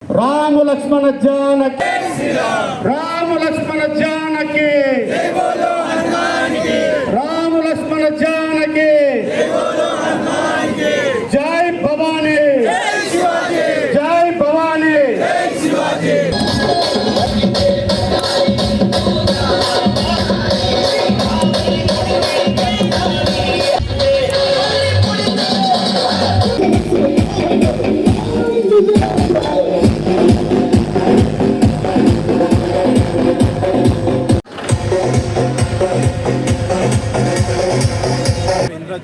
राम लक्ष्मण जानकी, राम लक्ष्मण जानकी, राम लक्ष्मण जानकी, जय भवानी, जय भवानी।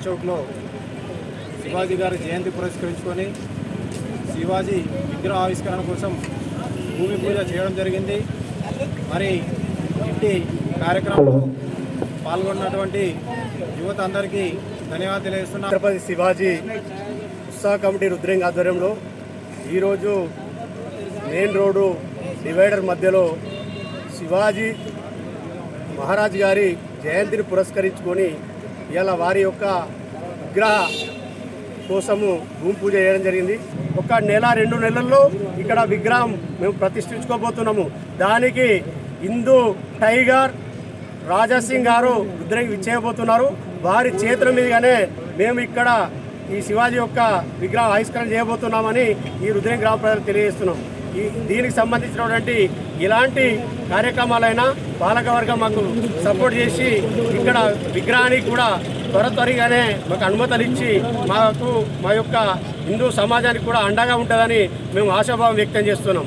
చౌక్లో శివాజీ గారి జయంతి పురస్కరించుకొని శివాజీ విగ్రహ ఆవిష్కరణ కోసం భూమి పూజ చేయడం జరిగింది. మరి ఇంటి కార్యక్రమంలో పాల్గొన్నటువంటి యువత అందరికీ ధన్యవాదాలు తెలియజేస్తున్నాను. ఛత్రపతి శివాజీ ఉత్సాహ కమిటీ రుద్రంగి ఆధ్వర్యంలో ఈరోజు మెయిన్ రోడ్డు డివైడర్ మధ్యలో శివాజీ మహారాజ్ గారి జయంతిని పురస్కరించుకొని ఇలా వారి యొక్క విగ్రహ కోసము భూమి పూజ చేయడం జరిగింది. ఒక నెల 2 నెలల్లో ఇక్కడ విగ్రహం మేము ప్రతిష్ఠించుకోబోతున్నాము. దానికి హిందూ టైగర్ రాజాసింగ్ గారు రుద్రంగి విచ్చేయబోతున్నారు. వారి చేతుల మీదుగానే మేము ఇక్కడ ఈ శివాజీ యొక్క విగ్రహ ఆవిష్కరణ చేయబోతున్నామని ఈ రుద్రంగి గ్రామ ప్రజలకు తెలియజేస్తున్నాం. దీనికి సంబంధించినటువంటి ఇలాంటి కార్యక్రమాలైనా పాలకవర్గం మాకు సపోర్ట్ చేసి ఇక్కడ విగ్రహానికి కూడా త్వరగానే మాకు అనుమతులు ఇచ్చి మా యొక్క హిందూ సమాజానికి కూడా అండగా ఉంటుందని మేము ఆశాభావం వ్యక్తం చేస్తున్నాం.